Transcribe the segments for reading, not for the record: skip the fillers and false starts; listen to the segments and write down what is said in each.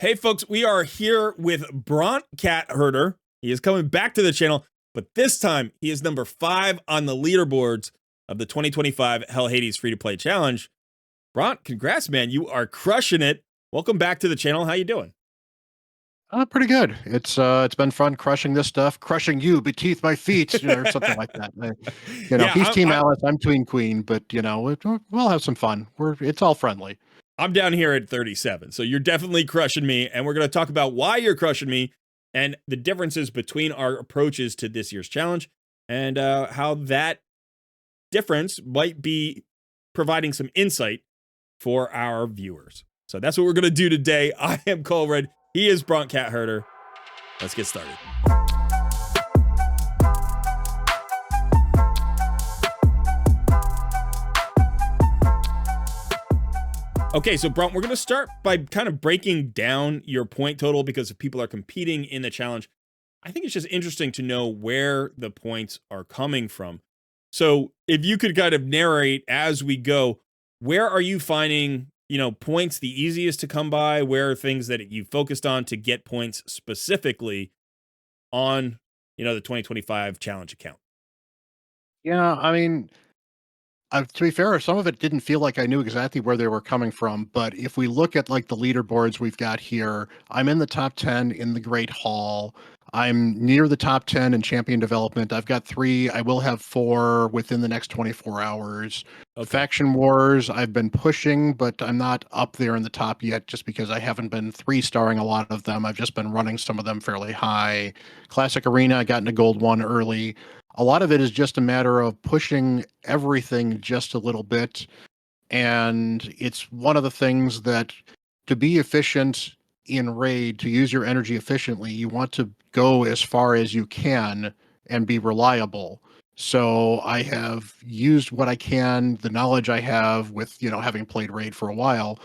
Hey folks, we are here with Bront CatHerder. He is coming back to the channel, but this time he is number 5 on the leaderboards of the 2025 Hell Hades free-to-play challenge. Bront, congrats, man. You are crushing it. Welcome back to the channel. How you doing? Pretty good. It's been fun crushing this stuff, crushing you beneath my feet, or something like that. Yeah, He's Team Alice, I'm Tween Queen, but we'll have some fun. It's all friendly. I'm down here at 37, so you're definitely crushing me, and we're going to talk about why you're crushing me and the differences between our approaches to this year's challenge and how that difference might be providing some insight for our viewers. So that's what we're going to do today. I am Colred. He is Bront CatHerder. Let's get started. Okay, so Bront, we're going to start by kind of breaking down your point total because if people are competing in the challenge, I think it's just interesting to know where the points are coming from. So if you could kind of narrate as we go, where are you finding, points the easiest to come by? Where are things that you focused on to get points specifically on, the 2025 challenge account? Yeah, I mean, to be fair, some of it didn't feel like I knew exactly where they were coming from. But if we look at like the leaderboards we've got here, I'm in the top 10 in the Great Hall. I'm near the top 10 in champion development. I've got 3. I will have 4 within the next 24 hours. Okay. Faction Wars, I've been pushing, but I'm not up there in the top yet just because I haven't been 3-starring a lot of them. I've just been running some of them fairly high. Classic Arena, I got into Gold 1 early. A lot of it is just a matter of pushing everything just a little bit. And it's one of the things that to be efficient in raid, to use your energy efficiently, you want to go as far as you can and be reliable. So I have used what I can, the knowledge I have with, having played raid for a while,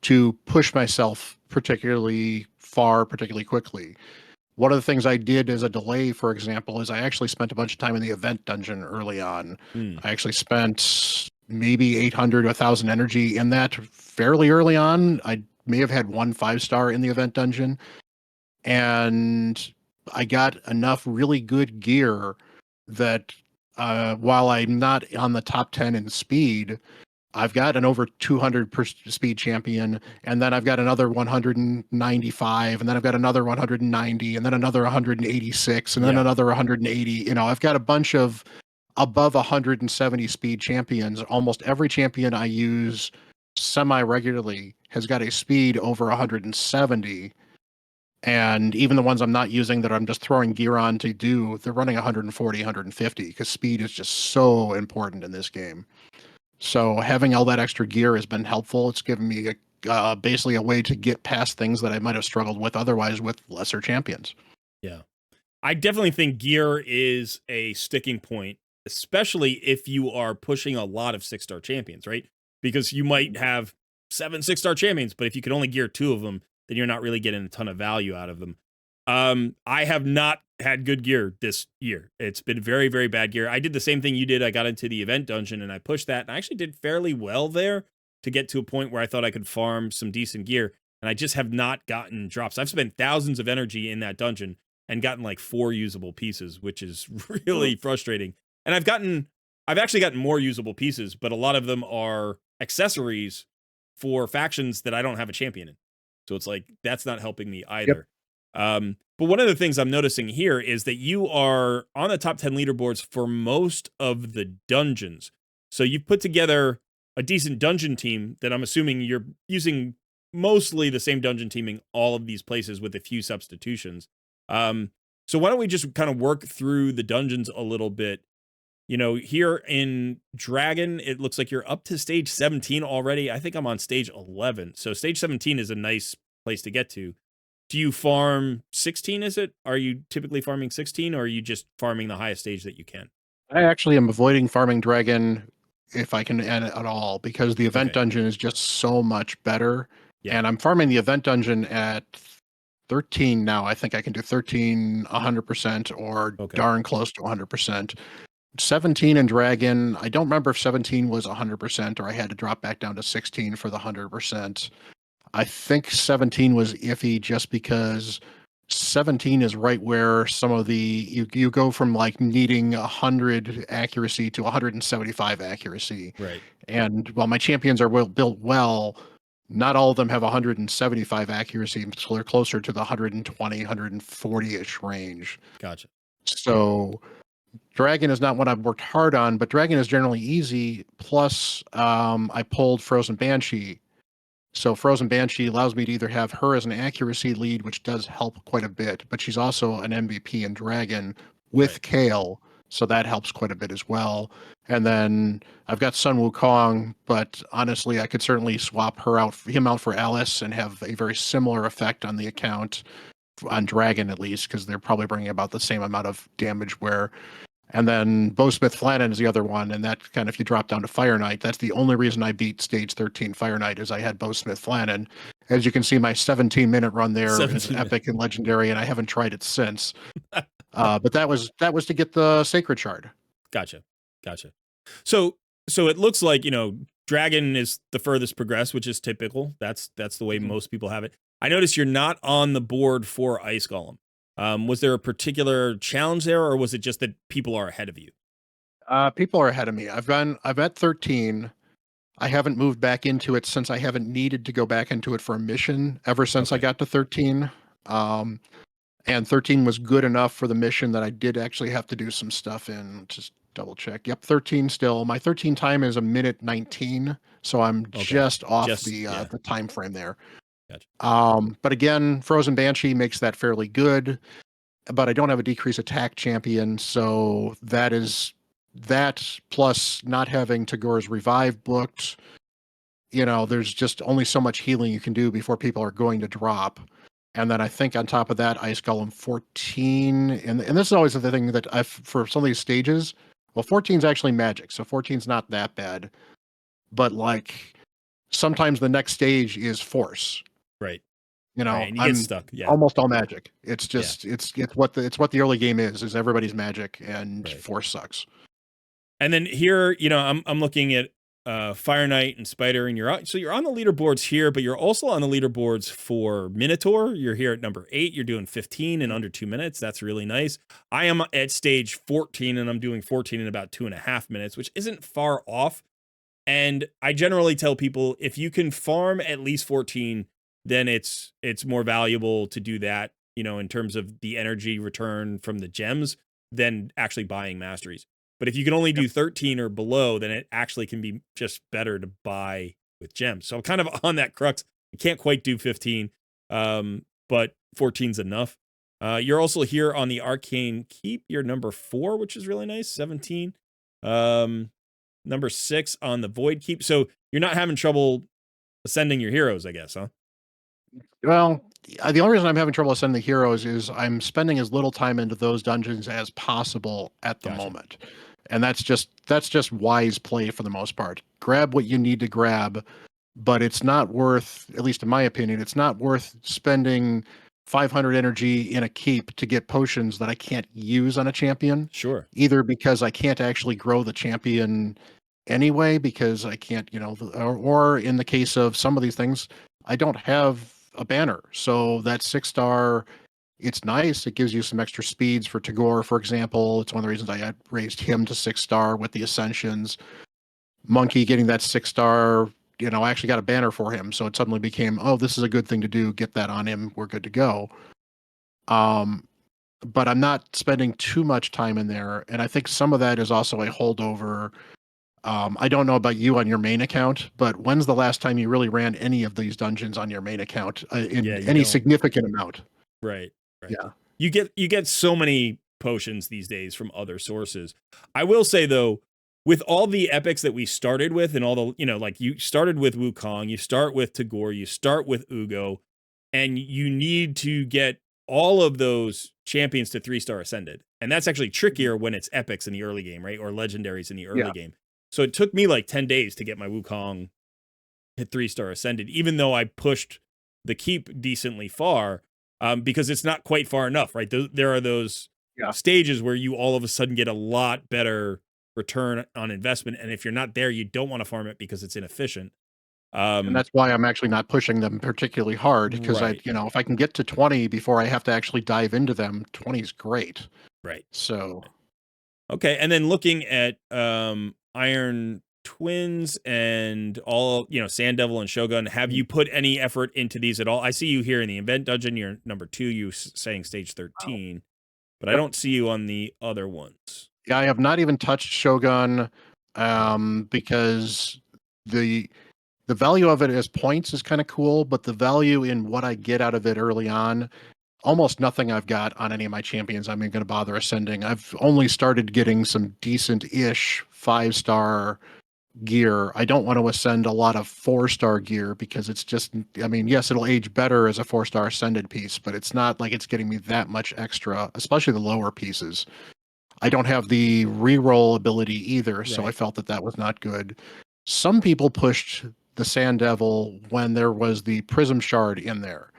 to push myself particularly far, particularly quickly. One of the things I did as a delay, for example, is I actually spent a bunch of time in the event dungeon early on. I actually spent maybe 800 to 1,000 energy in that fairly early on. I may have had 1 5-star in the event dungeon. And I got enough really good gear that while I'm not on the top 10 in speed, I've got an over 200 per speed champion, and then I've got another 195, and then I've got another 190, and then another 186, and then another 180. I've got a bunch of above 170 speed champions. Almost every champion I use semi-regularly has got a speed over 170. And even the ones I'm not using that I'm just throwing gear on to do, they're running 140, 150, because speed is just so important in this game. So having all that extra gear has been helpful. It's given me basically a way to get past things that I might have struggled with otherwise with lesser champions. Yeah. I definitely think gear is a sticking point, especially if you are pushing a lot of 6-star champions, right? Because you might have 7 6-star champions, but if you can only gear 2 of them, then you're not really getting a ton of value out of them. I have not had good gear this year. It's been very, very bad gear. I did the same thing you did. I got into the event dungeon and I pushed that, and I actually did fairly well there to get to a point where I thought I could farm some decent gear, and I just have not gotten drops. I've spent thousands of energy in that dungeon and gotten like 4 usable pieces, which is really frustrating. And I've actually gotten more usable pieces, but a lot of them are accessories for factions that I don't have a champion in. So it's like, that's not helping me either. Yep. But one of the things I'm noticing here is that you are on the top 10 leaderboards for most of the dungeons. So you've put together a decent dungeon team that I'm assuming you're using mostly the same dungeon teaming all of these places with a few substitutions. So why don't we just kind of work through the dungeons a little bit? Here in Dragon, it looks like you're up to stage 17 already. I think I'm on stage 11. So stage 17 is a nice place to get to. Do you farm 16, is it? Are you typically farming 16, or are you just farming the highest stage that you can? I actually am avoiding farming Dragon if I can at all, because the event dungeon is just so much better. Yeah. And I'm farming the event dungeon at 13 now. I think I can do 13 100% or darn close to 100%. 17 in Dragon, I don't remember if 17 was 100% or I had to drop back down to 16 for the 100%. I think 17 was iffy just because 17 is right where some of the you go from like needing 100 accuracy to 175 accuracy. Right. And while my champions are built well, not all of them have 175 accuracy, so they're closer to the 120, 140-ish range. Gotcha. So Dragon is not what I've worked hard on, but Dragon is generally easy. Plus, I pulled Frozen Banshee. So Frozen Banshee allows me to either have her as an accuracy lead, which does help quite a bit, but she's also an MVP in Dragon with Right. Kale, so that helps quite a bit as well. And then I've got Sun Wukong, but honestly, I could certainly swap him out for Alice and have a very similar effect on the account on Dragon at least, because they're probably bringing about the same amount of damage where and then Bowsmith Flannan is the other one, and that kind of if you drop down to Fire Knight, that's the only reason I beat Stage 13 Fire Knight is I had Bowsmith Flannan. As you can see, my 17-minute run there is 17 epic and legendary, and I haven't tried it since. But that was to get the Sacred Shard. Gotcha. Gotcha. So it looks like, Dragon is the furthest progressed, which is typical. That's the way most people have it. I noticed you're not on the board for Ice Golem. Was there a particular challenge there, or was it just that people are ahead of you? People are ahead of me. I'm at 13. I haven't moved back into it since I haven't needed to go back into it for a mission ever since I Okay. got to 13. And 13 was good enough for the mission that I did actually have to do some stuff in. Just double check. Yep, 13 still. My 13 time is a minute 19, so I'm Okay. just off Just the time frame there. Gotcha. But again, Frozen Banshee makes that fairly good. But I don't have a decrease attack champion, so that plus not having Tagore's Revive booked. There's just only so much healing you can do before people are going to drop. And then I think on top of that, Ice Golem 14, and this is always the thing that for some of these stages, well, 14 is actually magic, so 14 is not that bad. But like sometimes the next stage is force. Right. Right. And you get I'm stuck. Yeah. almost all magic. It's Yeah. just it's what the early game is everybody's magic and Right. force sucks. And then here, I'm looking at Fire Knight and Spider, and you're on the leaderboards here, but you're also on the leaderboards for Minotaur. You're here at number 8. You're doing 15 in under 2 minutes. That's really nice. I am at stage 14, and I'm doing 14 in about 2.5 minutes, which isn't far off. And I generally tell people if you can farm at least 14, then it's more valuable to do that, in terms of the energy return from the gems than actually buying masteries. But if you can only do 13 or below, then it actually can be just better to buy with gems. So I'm kind of on that crux. I can't quite do 15, but 14's enough. You're also here on the Arcane Keep. You're number 4, which is really nice. 17. Number 6 on the Void Keep. So you're not having trouble ascending your heroes, I guess, huh? Well, the only reason I'm having trouble ascending the heroes is I'm spending as little time into those dungeons as possible at the Gotcha. moment. And that's just wise play for the most part. Grab what you need to grab, but it's not worth, at least in my opinion, it's not worth spending 500 energy in a keep to get potions that I can't use on a champion. Sure. Either because I can't actually grow the champion anyway, because I can't, or in the case of some of these things, I don't have a banner. So that 6-star, it's nice. It gives you some extra speeds for Tagore, for example. It's one of the reasons I had raised him to 6-star with the Ascensions. Monkey getting that 6-star, I actually got a banner for him. So it suddenly became, oh, this is a good thing to do. Get that on him. We're good to go. But I'm not spending too much time in there. And I think some of that is also a holdover. I don't know about you on your main account, but when's the last time you really ran any of these dungeons on your main account in Yeah, you any don't. significant amount? Right. Yeah. You get so many potions these days from other sources. I will say though, with all the epics that we started with and all the, like you started with Wukong, you start with Tagore, you start with Ugo, and you need to get all of those champions to 3-star ascended. And that's actually trickier when it's epics in the early game, right? Or legendaries in the early Yeah. game. So it took me like 10 days to get my Wukong hit 3-star ascended, even though I pushed the keep decently far, because it's not quite far enough, right? There are those stages where you all of a sudden get a lot better return on investment. And if you're not there, you don't want to farm it because it's inefficient. And that's why I'm actually not pushing them particularly hard, because Right. if I can get to 20 before I have to actually dive into them, 20 is great. Right. So, Okay, and then looking at Iron Twins and all, Sand Devil and Shogun, have you put any effort into these at all? I see you here in the event dungeon. You're number 2. You saying stage 13, but I yep. don't see you on the other ones. Yeah, I have not even touched Shogun, because the value of it as points is kind of cool, but the value in what I get out of it early on, almost nothing I've got on any of my champions I'm going to bother ascending. I've only started getting some decent-ish 5-star gear. I don't want to ascend a lot of 4-star gear because it's just, I mean, yes, it'll age better as a 4-star ascended piece, but it's not like it's getting me that much extra, especially the lower pieces. I don't have the reroll ability either, so I Right. felt that that was not good. Some people pushed the Sand Devil when there was the Prism Shard in there.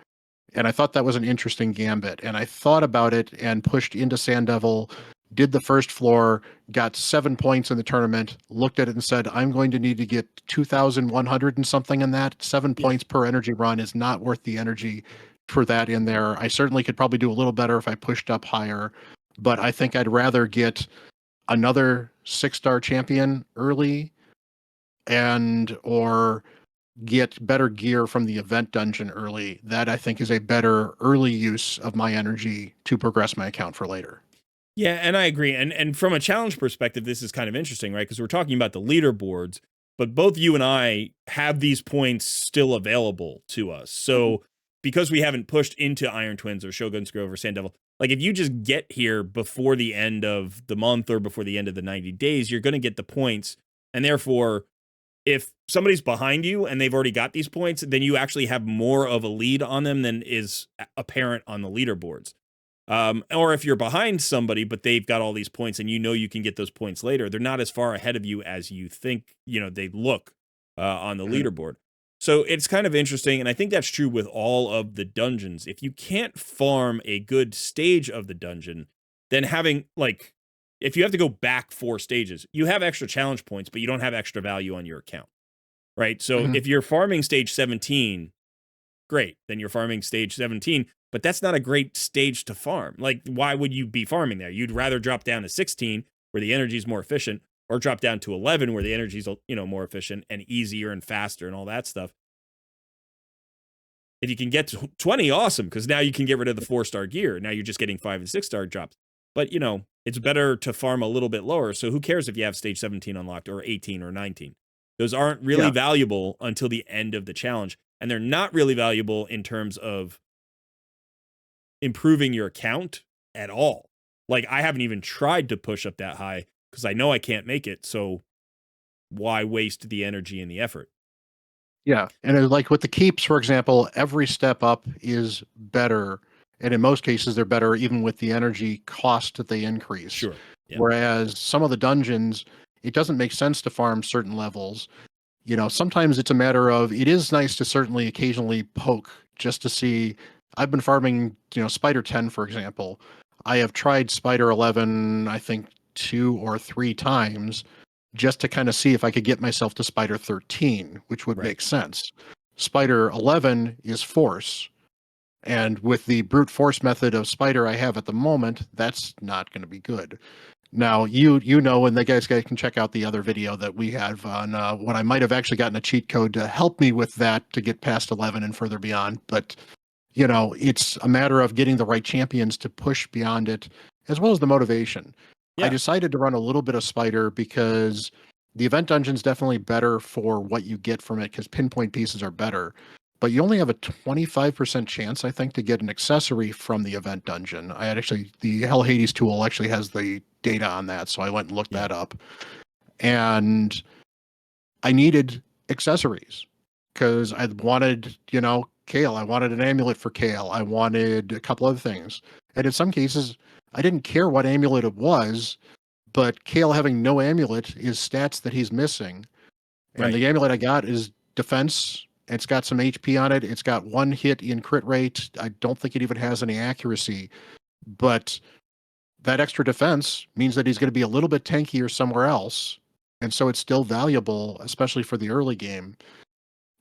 And I thought that was an interesting gambit. And I thought about it and pushed into Sand Devil, did the first floor, got 7 points in the tournament, looked at it and said, I'm going to need to get 2,100 and something in that. 7 Yeah. points per energy run is not worth the energy for that in there. I certainly could probably do a little better if I pushed up higher, but I think I'd rather get another 6-star champion early or get better gear from the event dungeon early. That I think is a better early use of my energy to progress my account for later. Yeah, and I agree. And from a challenge perspective, this is kind of interesting, right? Because we're talking about the leaderboards, but both you and I have these points still available to us. Mhm. So because we haven't pushed into Iron Twins or Shogun's Grove or Sand Devil, like if you just get here before the end of the month or before the end of the 90 days, you're going to get the points. And therefore, if somebody's behind you and they've already got these points, then you actually have more of a lead on them than is apparent on the leaderboards. Or if you're behind somebody, but they've got all these points and you can get those points later, they're not as far ahead of you as you think, they look on the Mhm. leaderboard. So it's kind of interesting. And I think that's true with all of the dungeons. If you can't farm a good stage of the dungeon, then if you have to go back 4 stages, you have extra challenge points, but you don't have extra value on your account, right? So Mhm. if you're farming stage 17, great, then you're farming stage 17, but that's not a great stage to farm. Like, why would you be farming there? You'd rather drop down to 16 where the energy is more efficient, or drop down to 11 where the energy is, more efficient and easier and faster and all that stuff. If you can get to 20, awesome, because now you can get rid of the 4-star gear. Now you're just getting 5 and 6-star drops. But, it's better to farm a little bit lower. So who cares if you have stage 17 unlocked or 18 or 19? Those aren't really Yeah. valuable until the end of the challenge. And they're not really valuable in terms of improving your account at all. Like, I haven't even tried to push up that high because I know I can't make it. So why waste the energy and the effort? Yeah. And like with the keeps, for example, every step up is better. And in most cases, they're better even with the energy cost that they increase. Sure. Yeah. Whereas some of the dungeons, it doesn't make sense to farm certain levels. Sometimes it's a matter of, it is nice to certainly occasionally poke just to see. I've been farming, Spider 10, for example. I have tried Spider 11, I think 2 or 3 times just to kind of see if I could get myself to Spider 13, which would Right. make sense. Spider 11 is force. And with the brute force method of Spider I have at the moment, that's not going to be good. Now, and the guys can check out the other video that we have on what I might have actually gotten a cheat code to help me with that to get past 11 and further beyond. But, it's a matter of getting the right champions to push beyond it, as well as the motivation. I Yeah. decided to run a little bit of Spider because the event dungeon's definitely better for what you get from it because pinpoint pieces are better. But you only have a 25% chance, I think, to get an accessory from the event dungeon. The Hell Hades tool actually has the data on that, so I went and looked Yeah. that up. And I needed accessories because I wanted, Kale. I wanted an amulet for Kale. I wanted a couple other things. And in some cases, I didn't care what amulet it was, but Kale having no amulet is stats that he's missing. And Right. the amulet I got is defense. It's got some HP on it. It's got 1 hit in crit rate. I don't think it even has any accuracy, but that extra defense means that he's going to be a little bit tankier somewhere else. And so it's still valuable, especially for the early game.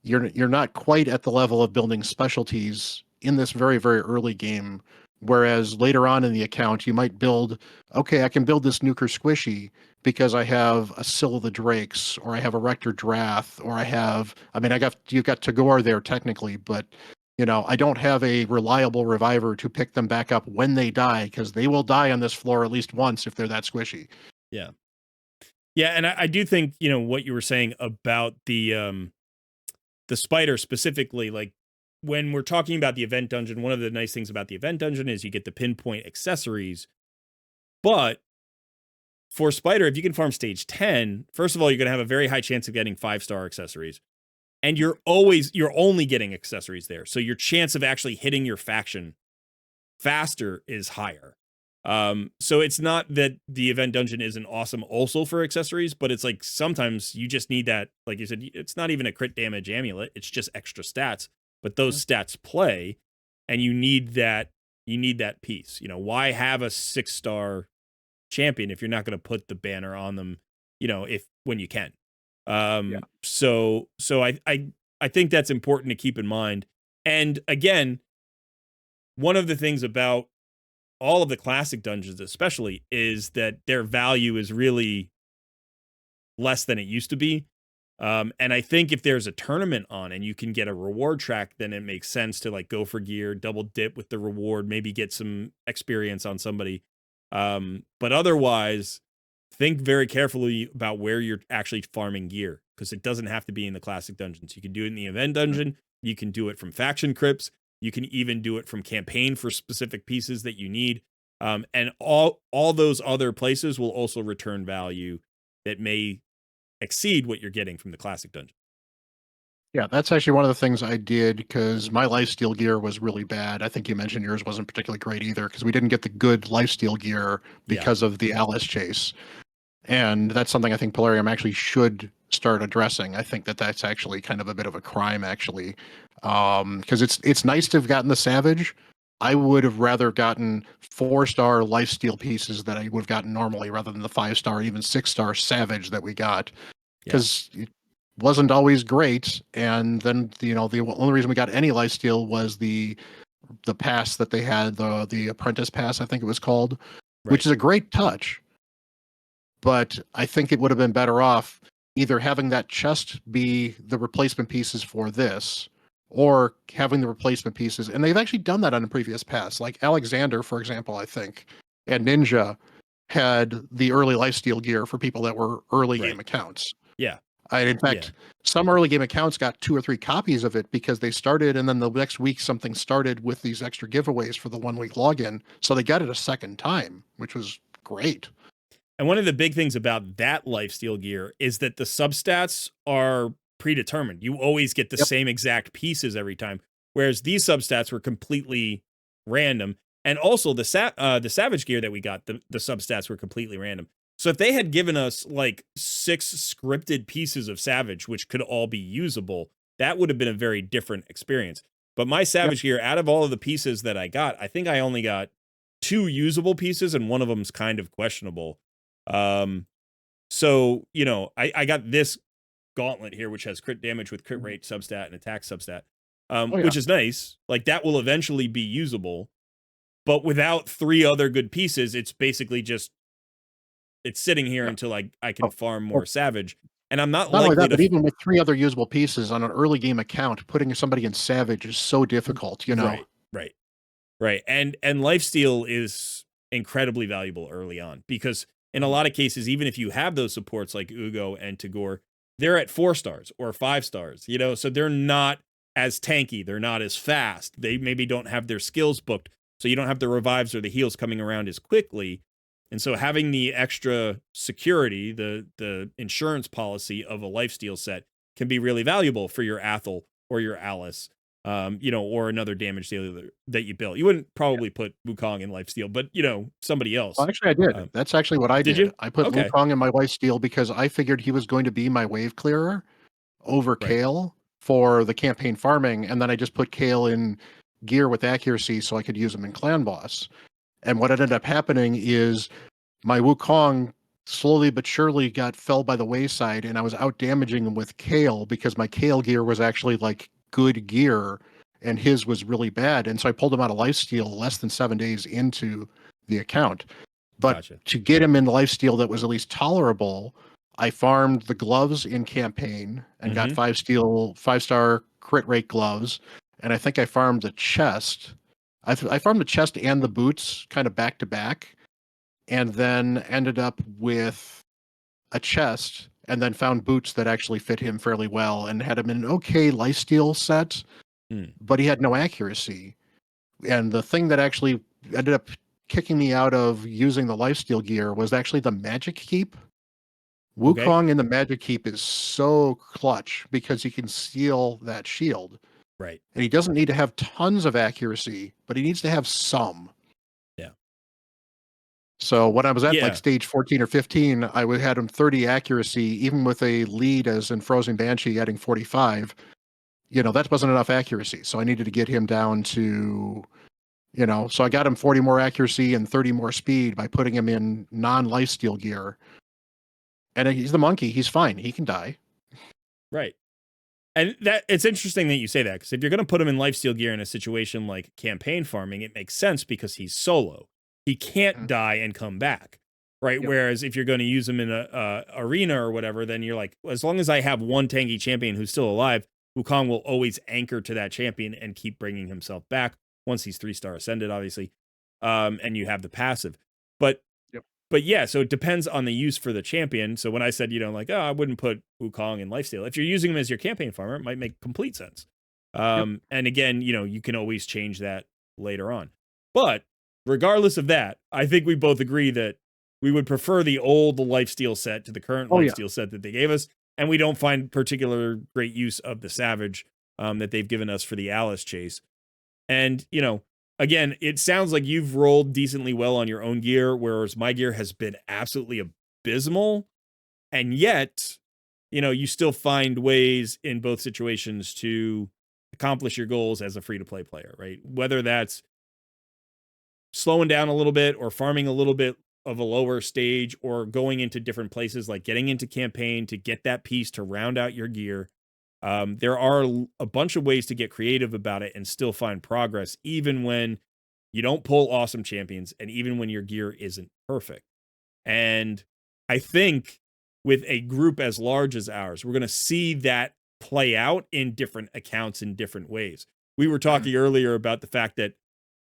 you're not quite at the level of building specialties in this very, very early game. Whereas later on in the account, you might build, okay, I can build this nuker squishy because I have a Sill of the Drakes, or I have a Rector Drath, or I mean, you've got Tagore there technically, but I don't have a reliable reviver to pick them back up when they die, because they will die on this floor at least once if they're that squishy. Yeah. Yeah, and I do think, what you were saying about the spider specifically, like when we're talking about the event dungeon, one of the nice things about the event dungeon is you get the pinpoint accessories. But for spider, if you can farm stage 10, first of all, you're going to have a very high chance of getting 5-star accessories. And you're only getting accessories there. So your chance of actually hitting your faction faster is higher. So it's not that the event dungeon isn't awesome also for accessories, but it's like sometimes you just need that, like you said, it's not even a crit damage amulet, it's just extra stats, but those stats play, and you need that piece. Why have a 6-star champion if you're not going to put the banner on them, if when you can. So I think that's important to keep in mind. And again, one of the things about all of the classic dungeons especially is that their value is really less than it used to be. And I think if there's a tournament on and you can get a reward track, then it makes sense to like go for gear, double dip with the reward, maybe get some experience on somebody. But otherwise, think very carefully about where you're actually farming gear, because it doesn't have to be in the classic dungeons. You can do it in the event dungeon. You can do it from faction crypts. You can even do it from campaign for specific pieces that you need. And all those other places will also return value that may exceed what you're getting from the classic dungeon. Yeah, that's actually one of the things I did, because my lifesteal gear was really bad. I think you mentioned yours wasn't particularly great either, because we didn't get the good lifesteal gear because of the Alice chase. And that's something I think Polarium actually should start addressing. I think that that's actually kind of a bit of a crime, actually, because it's nice to have gotten the Savage. I would have rather gotten 4-star lifesteal pieces that I would have gotten normally, rather than the 5-star, even 6-star Savage that we got, because it wasn't always great. And then the only reason we got any lifesteal was the pass that they had, the Apprentice Pass, I think it was called, which is a great touch. But I think it would have been better off either having that chest be the replacement pieces for this, or having the replacement pieces. And they've actually done that on a previous pass. Like Alexander, for example, I think, and Ninja had the early lifesteal gear for people that were early game accounts. Yeah. In fact, some early game accounts got 2 or 3 copies of it because they started, and then the next week something started with these extra giveaways for the 1-week login. So they got it a second time, which was great. And one of the big things about that lifesteal gear is that the substats are predetermined. You always get the same exact pieces every time, whereas these substats were completely random. And also the Savage gear that we got, the substats were completely random. So if they had given us like 6 scripted pieces of Savage, which could all be usable, that would have been a very different experience. But my Savage gear, out of all of the pieces that I got, I think I only got 2 usable pieces, and one of them's kind of questionable. So, I got this gauntlet here, which has crit damage with crit rate substat and attack substat, which is nice. Like, that will eventually be usable, but without 3 other good pieces, it's basically just, it's sitting here until I can farm more Savage. And I'm not only likely that, to. but even with 3 other usable pieces on an early game account, putting somebody in Savage is so difficult, Right. And lifesteal is incredibly valuable early on, because in a lot of cases, even if you have those supports like Ugo and Tagore, they're at 4 stars or 5 stars, so they're not as tanky. They're not as fast. They maybe don't have their skills booked. So you don't have the revives or the heals coming around as quickly. And so having the extra security, the insurance policy of a lifesteal set can be really valuable for your Athel or your Alice, or another damage dealer that you built. You wouldn't probably put Wukong in lifesteal, but somebody else. Well, actually, I did. That's actually what I did. You? I put Wukong in my lifesteal because I figured he was going to be my wave clearer over Kale for the campaign farming, and then I just put Kale in gear with accuracy so I could use him in Clan Boss. And what ended up happening is my Wukong slowly but surely fell by the wayside, and I was out damaging him with Kale because my Kale gear was actually like good gear and his was really bad. And so I pulled him out of lifesteal less than 7 days into the account. But Gotcha. to get him in the lifesteal that was at least tolerable, I farmed the gloves in campaign and got Mm-hmm. 5-star crit rate gloves. And I think I farmed the chest. I farmed the chest and the boots kind of back to back, and then ended up with a chest and then found boots that actually fit him fairly well and had him in an okay lifesteal set, Mm. but he had no accuracy. And the thing that actually ended up kicking me out of using the lifesteal gear was actually the magic keep. Okay. Wukong in the magic keep is so clutch because he can steal that shield. Right. And he doesn't need to have tons of accuracy, but he needs to have some. Yeah. So when I was at like Yeah. stage 14 or 15, had him 30 accuracy, even with a lead as in Frozen Banshee adding 45. That wasn't enough accuracy. So I needed to get him down to, so I got him 40 more accuracy and 30 more speed by putting him in non-lifesteal gear. And he's the monkey. He's fine. He can die. Right. And that it's interesting that you say that, because if you're going to put him in lifesteal gear in a situation like campaign farming, it makes sense because he's solo. He can't die and come back, right? Yep. Whereas if you're going to use him in a arena or whatever, then you're like, as long as I have one tanky champion who's still alive, Wukong will always anchor to that champion and keep bringing himself back once he's 3-star ascended, obviously. And you have the passive, but Yep. but yeah, so it depends on the use for the champion. So when I said, like, oh, I wouldn't put Wukong in lifesteal, if you're using him as your campaign farmer, it might make complete sense. Yep. And again, you can always change that later on. But regardless of that, I think we both agree that we would prefer the old lifesteal set to the current lifesteal set that they gave us. And we don't find particular great use of the Savage that they've given us for the Alice chase. And, again, it sounds like you've rolled decently well on your own gear, whereas my gear has been absolutely abysmal. And yet, you still find ways in both situations to accomplish your goals as a free-to-play player, right? Whether that's slowing down a little bit or farming a little bit of a lower stage or going into different places like getting into campaign to get that piece to round out your gear. There are a bunch of ways to get creative about it and still find progress, even when you don't pull awesome champions and even when your gear isn't perfect. And I think with a group as large as ours, we're going to see that play out in different accounts in different ways. We were talking earlier about the fact that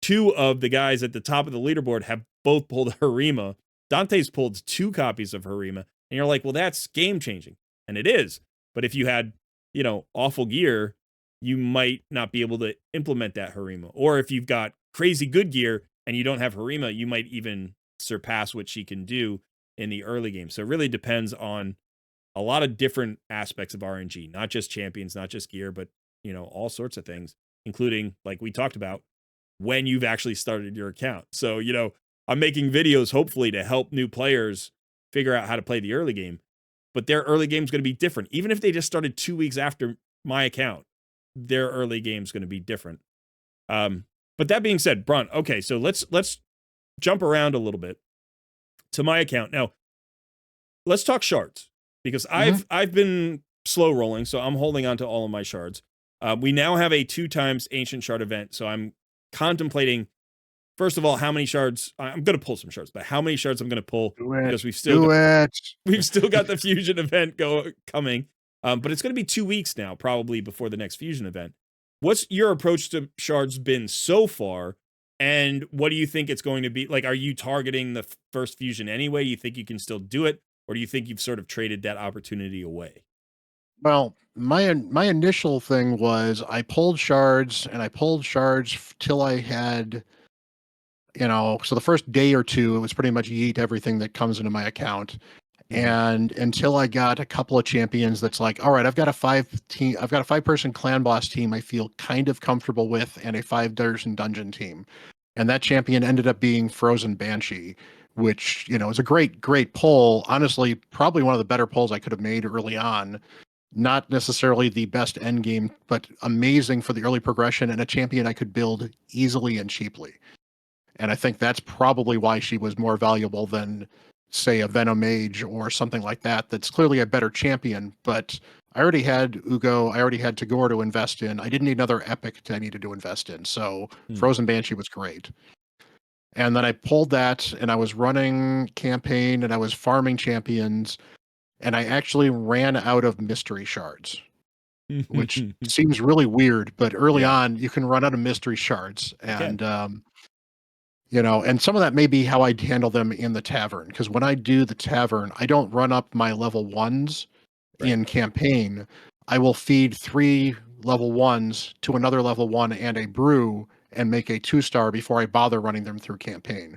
2 of the guys at the top of the leaderboard have both pulled Harima. Dante's pulled 2 copies of Harima. And you're like, well, that's game changing. And it is. But if you had, awful gear, you might not be able to implement that Harima. Or if you've got crazy good gear and you don't have Harima, you might even surpass what she can do in the early game. So it really depends on a lot of different aspects of RNG, not just champions, not just gear, but, all sorts of things, including, like we talked about, when you've actually started your account. So, I'm making videos hopefully to help new players figure out how to play the early game, but their early game is going to be different. Even if they just started 2 weeks after my account, their early game is going to be different. But that being said, Bront, okay, so let's jump around a little bit to my account. Now, let's talk shards, because I've been slow rolling, so I'm holding on to all of my shards. We now have a 2 times ancient shard event, so I'm contemplating, first of all, how many shards I'm going to pull some shards, but how many shards I'm going to pull, because we've still got the fusion event coming. But it's going to be 2 weeks now, probably, before the next fusion event. What's your approach to shards been so far? And what do you think it's going to be? Like, are you targeting the first fusion anyway? You think you can still do it? Or do you think you've sort of traded that opportunity away? Well, my initial thing was I pulled shards and I pulled shards till I had, so the first day or 2, it was pretty much yeet everything that comes into my account. And until I got a couple of champions that's like, all right, I've got a 5-person clan boss team I feel kind of comfortable with, and a 5-person dungeon team. And that champion ended up being Frozen Banshee, which, is a great pull. Honestly, probably one of the better pulls I could have made early on. Not necessarily the best end game, but amazing for the early progression, and a champion I could build easily and cheaply. And I think that's probably why she was more valuable than say a Venom Mage or something like that. That's clearly a better champion, but I already had Ugo, I already had Tagore to invest in. I didn't need another epic I needed to invest in. So Frozen Banshee was great. And then I pulled that and I was running campaign and I was farming champions and I actually ran out of mystery shards, which seems really weird, but early Yeah. on you can run out of mystery shards. You can. And you know, and some of that may be how I handle them in the tavern. Because when I do the tavern, I don't run up my level ones Right. in campaign. I will feed 3 level ones to another level one and a brew and make a 2-star before I bother running them through campaign.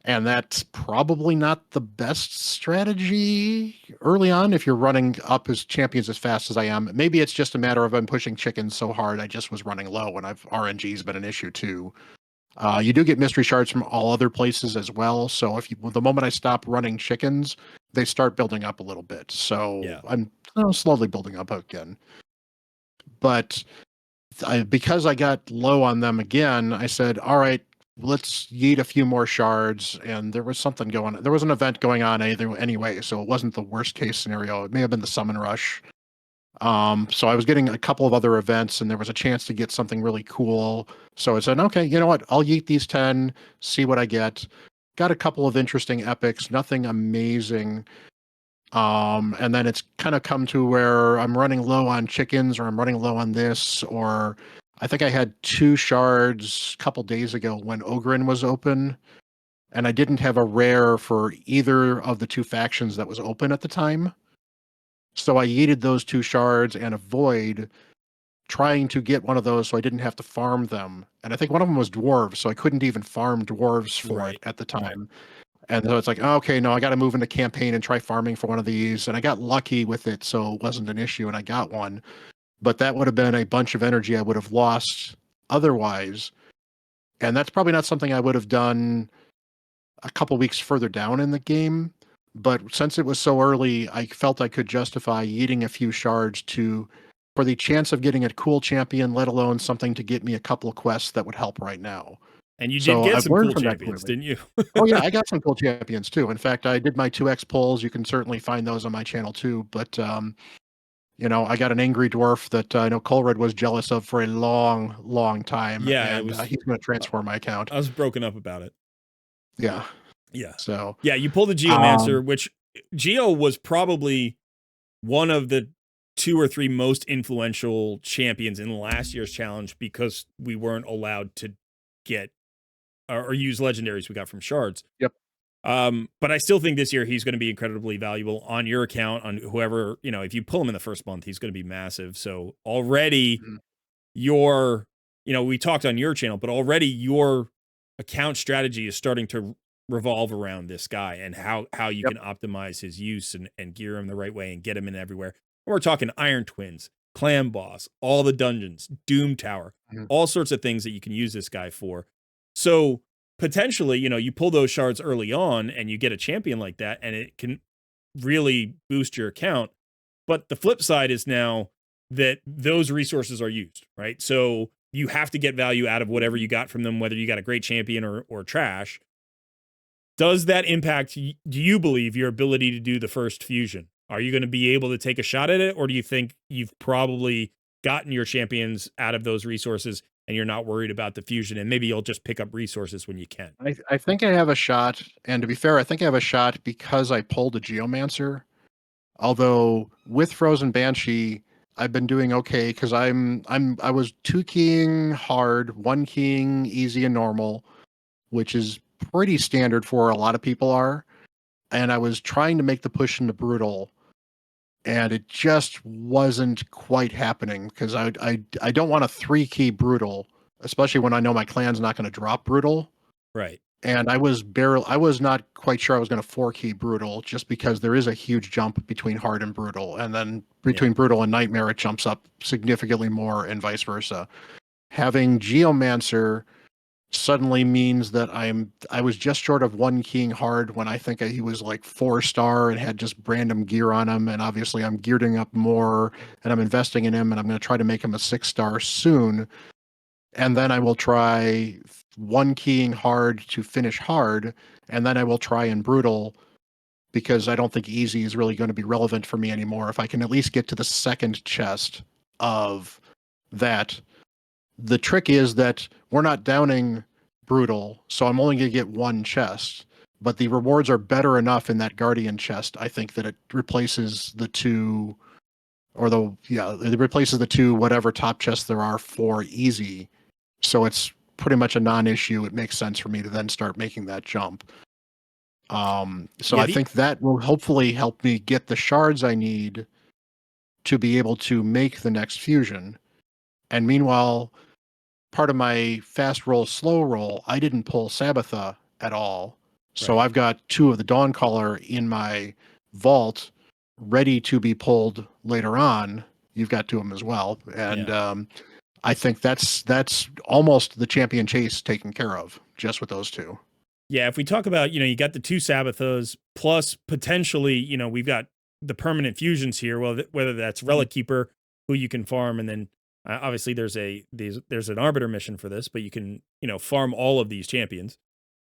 And that's probably not the best strategy early on if you're running up as champions as fast as I am. Maybe it's just a matter of I'm pushing chickens so hard I just was running low, and RNG's been an issue too. You do get mystery shards from all other places as well. So the moment I stop running chickens, they start building up a little bit. So Yeah. I'm slowly building up again. But because I got low on them again, I said, all right, let's yeet a few more shards. And there was something going on. There was an event going on anyway, so it wasn't the worst case scenario. It may have been the summon rush. So I was getting a couple of other events and there was a chance to get something really cool. So I said, okay, you know what? I'll yeet these 10, see what I get. Got a couple of interesting epics, nothing amazing. And then it's kind of come to where I'm running low on chickens or I'm running low on this, or I think I had 2 shards a couple days ago when Ogren was open and I didn't have a rare for either of the 2 factions that was open at the time. So I yeeted those 2 shards and a void, trying to get one of those so I didn't have to farm them. And I think one of them was dwarves, so I couldn't even farm dwarves for it Right. at the time. And so it's like, oh, okay, no, I got to move into campaign and try farming for one of these. And I got lucky with it, so it wasn't an issue, and I got one. But that would have been a bunch of energy I would have lost otherwise. And that's probably not something I would have done a couple weeks further down in the game. But since it was so early, I felt I could justify eating a few shards for the chance of getting a cool champion, let alone something to get me a couple of quests that would help right now. And you did So get I've some learned cool from that champions, clearly. didn't you? Oh yeah, I got some cool champions too. In fact, I did my 2x pulls. You can certainly find those on my channel too. But you know, I got an angry dwarf that I know Colred was jealous of for a long, long time, Yeah, it and was. he's going to transform my account. I was broken up about it. Yeah. Yeah. So Yeah, you pulled the Geomancer, which Geo was probably one of the 2 or 3 most influential champions in last year's challenge because we weren't allowed to get or use legendaries we got from shards. Yep. But I still think this year he's going to be incredibly valuable on your account, on whoever, you know, if you pull him in the first month, he's going to be massive. So already your, you know, we talked on your channel, but already your account strategy is starting to revolve around this guy and how you Yep. can optimize his use and gear him the right way and get him in everywhere. And we're talking Iron Twins, Clan Boss, all the dungeons, Doom Tower, all sorts of things that you can use this guy for. So potentially, you know, you pull those shards early on and you get a champion like that and it can really boost your account. But the flip side is now that those resources are used, right? So you have to get value out of whatever you got from them, whether you got a great champion or trash. Does that impact, do you believe, your ability to do the first fusion? Are you going to be able to take a shot at it? Or do you think you've probably gotten your champions out of those resources and you're not worried about the fusion and maybe you'll just pick up resources when you can? I think I have a shot, and to be fair, I think I have a shot because I pulled a Geomancer. Although with Frozen Banshee, I've been doing okay because I was 2 keying hard, 1 keying easy and normal, which is pretty standard for a lot of people are. And I was trying to make the push into brutal, and it just wasn't quite happening because I don't want a 3 key brutal, especially when I know my clan's not going to drop brutal. Right. And I was not quite sure I was going to 4 key brutal just because there is a huge jump between hard and brutal, and then between brutal and nightmare it jumps up significantly more, and vice versa. Having Geomancer suddenly means that I was just short of 1 keying hard when I think he was like 4-star and had just random gear on him, and obviously I'm gearing up more and I'm investing in him and I'm going to try to make him a 6-star soon. and then I will try one keying hard to finish hard, and then I will try in brutal because I don't think easy is really going to be relevant for me anymore. If I can at least get to the second chest of that. The trick is that we're not downing brutal, so I'm only going to get one chest. But the rewards are better enough in that guardian chest, I think, that it replaces the two, or the yeah, it replaces the two whatever top chests there are for easy. So it's pretty much a non-issue. It makes sense for me to then start making that jump. So Yeah, I think that will hopefully help me get the shards I need to be able to make the next fusion. And meanwhile, part of my fast roll, slow roll, I didn't pull Sabbatha at all. So right. I've got two of the Dawncaller in my vault ready to be pulled later on. You've got two of them as well. And Yeah. I think that's almost the champion chase taken care of just with those two. Yeah, if we talk about, you got the two Sabbathos plus potentially, we've got the permanent fusions here. Well, whether that's Relic Keeper, who you can farm, and then obviously there's an Arbiter mission for this, but you can farm all of these champions.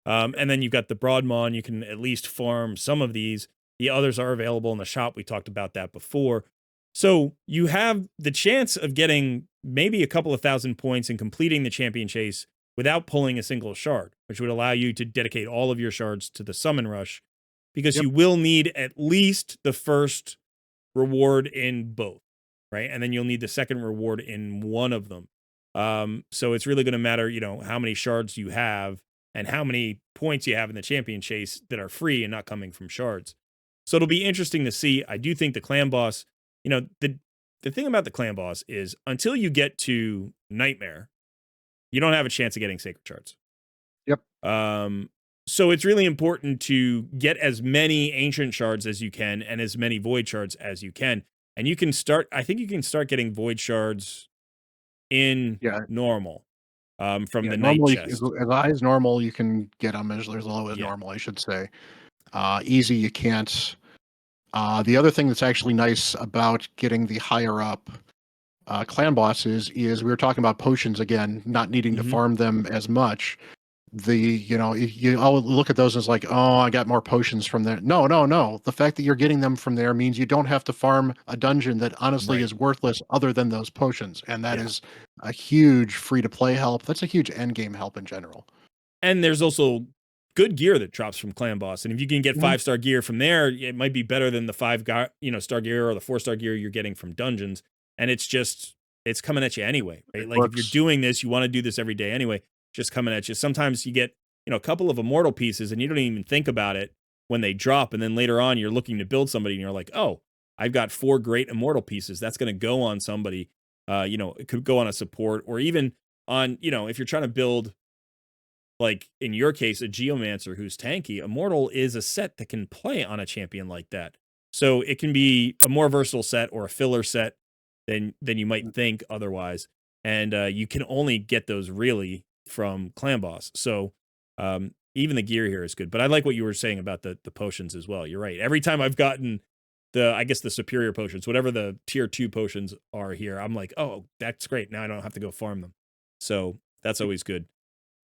And then you've got the Broadmaw. You can at least farm some of these. The others are available in the shop. We talked about that before. So you have the chance of getting maybe a couple of thousand points and completing the champion chase without pulling a single shard, which would allow you to dedicate all of your shards to the summon rush, because Yep. you will need at least the first reward in both, right? And then you'll need the second reward in one of them. So it's really going to matter, how many shards you have and how many points you have in the champion chase that are free and not coming from shards. So it'll be interesting to see. I do think the clan boss, the thing about the clan boss is until you get to Nightmare, you don't have a chance of getting sacred shards. Yep. So it's really important to get as many ancient shards as you can and as many void shards as you can. And I think you can start getting void shards in Yeah. normal from Yeah. the night Normally, chest. as high as normal, you can get them as low as Yeah. normal, I should say. Easy, you can't. The other thing that's actually nice about getting the higher up clan bosses is we were talking about potions again, not needing to Mm-hmm. farm them as much. You all look at those as like, oh, I got more potions from there. No, no, no. The fact that you're getting them from there means you don't have to farm a dungeon that honestly Right. is worthless other than those potions. And that Yeah. is a huge free to play help. That's a huge end game help in general. And there's also good gear that drops from clan boss. And if you can get Mhm. 5-star gear from there, it might be better than the star gear or the 4-star gear you're getting from dungeons. And it's coming at you anyway, right? It Like if you're works. doing this, you want to do this every day anyway, just coming at you. Sometimes you get, a couple of immortal pieces and you don't even think about it when they drop. And then later on, you're looking to build somebody and you're like, oh, I've got 4 great immortal pieces. That's going to go on somebody. It could go on a support or even on, if you're trying to build, like in your case, a Geomancer who's tanky. Immortal is a set that can play on a champion like that. So it can be a more versatile set or a filler set than you might think otherwise. And you can only get those really from Clan Boss. So even the gear here is good. But I like what you were saying about the potions as well. You're right. Every time I've gotten the superior potions, whatever the tier 2 potions are here, I'm like, oh, that's great. Now I don't have to go farm them. So that's always good.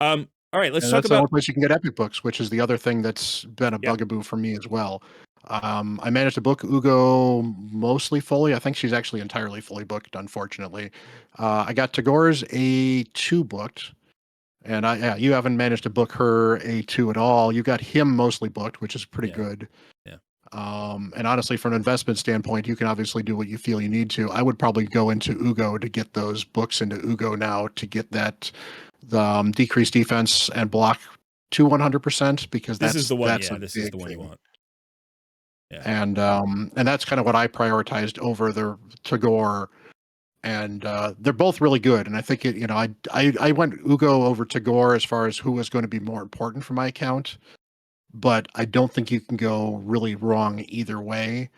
All right, let's And talk that's the only about. place you can get epic books, which is the other thing that's been a Yeah. bugaboo for me as well. I managed to book Ugo mostly fully. I think she's actually entirely fully booked, unfortunately. I got Tagore's A2 booked, and you haven't managed to book her A2 at all. You got him mostly booked, which is pretty Yeah. good. Yeah. And honestly, from an investment standpoint, you can obviously do what you feel you need to. I would probably go into Ugo to get those books into Ugo now to get that the decreased defense and block to 100% because This is the one. that's Yeah, a this is big the one you thing. want. Yeah. And that's kind of what I prioritized over the Tagore, and they're both really good. And I think I went Ugo over Tagore as far as who was going to be more important for my account, but I don't think you can go really wrong either way.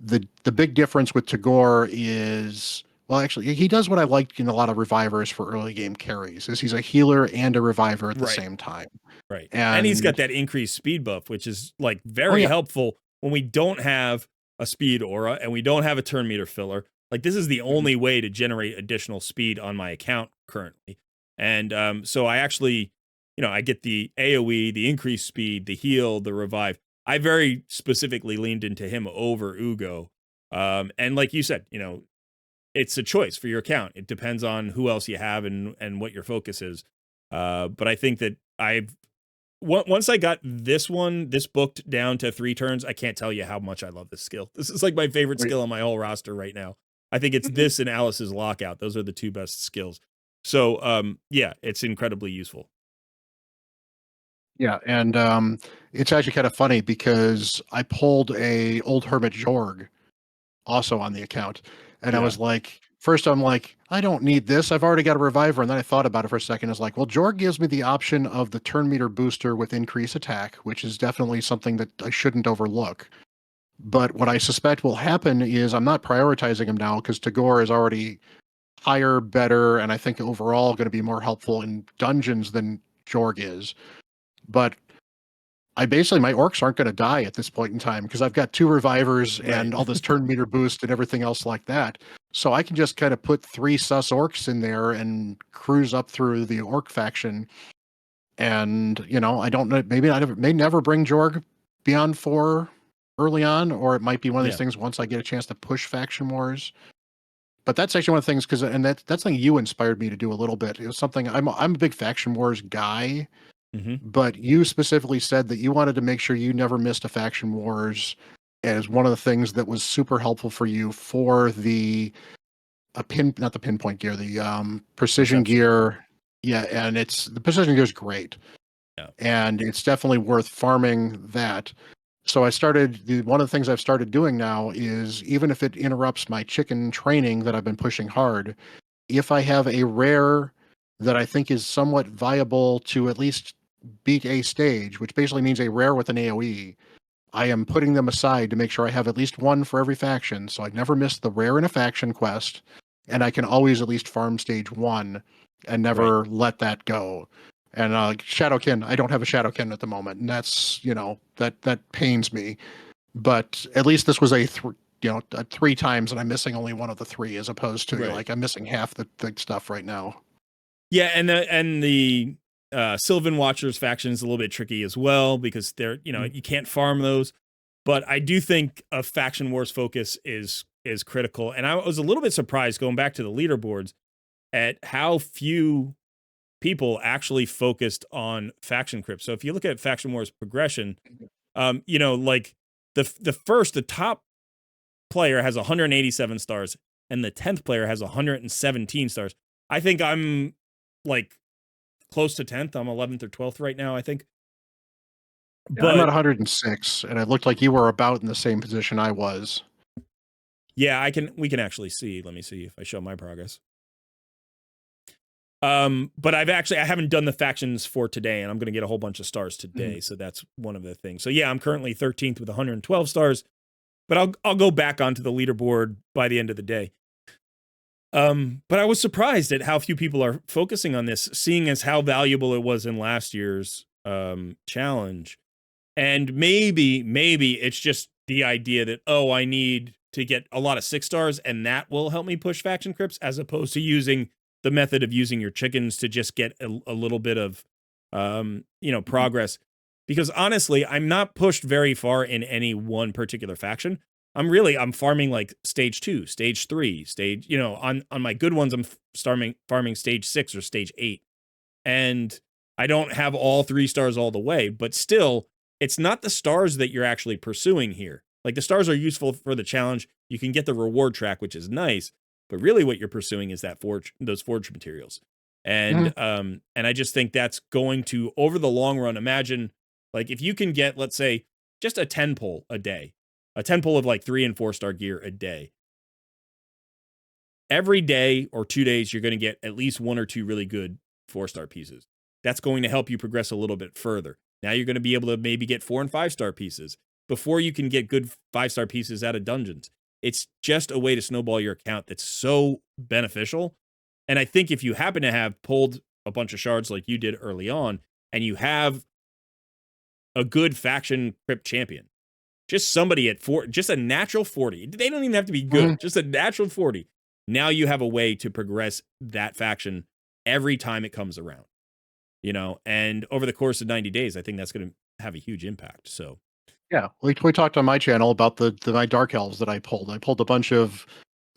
The big difference with Tagore is, well, actually, he does what I liked in a lot of revivers for early game carries, is he's a healer and a reviver at the Right. same time. Right. And he's got And that increased speed buff, which is like oh very yeah, helpful when we don't have a speed aura and we don't have a turn meter filler. Like this is the mhm, only way to generate additional speed on my account currently. And so I actually, I get the AoE, the increased speed, the heal, the revive. I very specifically leaned into him over Ugo. And like you said, it's a choice for your account. It depends on who else you have and what your focus is. But I think that once I got this booked down to 3 turns, I can't tell you how much I love this skill. This is like my favorite skill on my whole roster right now. I think it's this and Alice's lockout. Those are the 2 best skills. So yeah, it's incredibly useful. Yeah, and it's actually kind of funny because I pulled a old hermit Jorg also on the account, and I Yeah. was like, first I'm like, I don't need this. I've already got a reviver, and then I thought about it for a second. I was like, well, Jorg gives me the option of the turn meter booster with increased attack, which is definitely something that I shouldn't overlook. But what I suspect will happen is I'm not prioritizing him now because Tagore is already higher, better, and I think overall going to be more helpful in dungeons than Jorg is. But I basically my orcs aren't going to die at this point in time because I've got 2 revivers Right. and all this turn meter boost and everything else like that. So I can just kind of put 3 sus orcs in there and cruise up through the orc faction. And I don't know. Maybe I may never bring Jorg beyond 4 early on, or it might be one of these Yeah. things once I get a chance to push faction wars. But that's actually one of the things that's something you inspired me to do a little bit. It was something I'm a big faction wars guy. Mm-hmm. But you specifically said that you wanted to make sure you never missed a faction wars as one of the things that was super helpful for you for not the pinpoint gear, the precision Perception. gear. Yeah, and the precision gear is great. Yeah. And it's definitely worth farming that. So one of the things I've started doing now is even if it interrupts my chicken training that I've been pushing hard, if I have a rare that I think is somewhat viable to at least beat a stage, which basically means a rare with an AoE, I am putting them aside to make sure I have at least one for every faction. So I never miss the rare in a faction quest, and I can always at least farm stage 1 and Right. never let that go. And Shadowkin, I don't have a Shadowkin at the moment, and that's that pains me. But at least this was a 3 times, and I'm missing only one of the 3, as opposed to Right. like I'm missing half the stuff right now. Yeah, and the Sylvan Watchers faction is a little bit tricky as well because they're you can't farm those. But I do think a faction wars focus is critical. And I was a little bit surprised going back to the leaderboards at how few people actually focused on faction crypt. So if you look at faction wars progression, like the top player has 187 stars and the 10th player has 117 stars. I think I'm like close to 10th. I'm 11th or 12th right now, I think. Yeah, I'm at But 106, and it looked like you were about in the same position I was. yeah, we can actually see. Let me see if I show my progress. But I haven't done the factions for today, and I'm going to get a whole bunch of stars today. So that's one of the things. So yeah, I'm currently 13th with 112 stars, but I'll go back onto the leaderboard by the end of the day. But I was surprised at how few people are focusing on this, seeing as how valuable it was in last year's challenge. And maybe it's just the idea that, oh, I need to get a lot of 6 stars and that will help me push faction crypts, as opposed to using the method of using your chickens to just get a little bit of progress. Because honestly, I'm not pushed very far in any one particular faction. I'm farming like stage 2, stage 3, on my good ones I'm farming stage 6 or stage 8. And I don't have all 3 stars all the way, but still it's not the stars that you're actually pursuing here. Like the stars are useful for the challenge. You can get the reward track, which is nice, but really what you're pursuing is those forge materials. And and I just think that's going to, over the long run, imagine like if you can get, let's say, just a 10 pull a day, a 10 pull of like 3 and 4 star gear a day. Every day or 2 days, you're going to get at least 1 or 2 really good 4-star pieces. That's going to help you progress a little bit further. Now you're going to be able to maybe get 4 and 5-star pieces before you can get good 5-star pieces out of dungeons. It's just a way to snowball your account that's so beneficial. And I think if you happen to have pulled a bunch of shards like you did early on, and you have a good faction crypt champion, just somebody at 4, just a natural 40. They don't even have to be good, just a natural 40. Now you have a way to progress that faction every time it comes around, and over the course of 90 days, I think that's going to have a huge impact. So, Yeah, we talked on my channel about the my dark elves that I pulled. I pulled a bunch of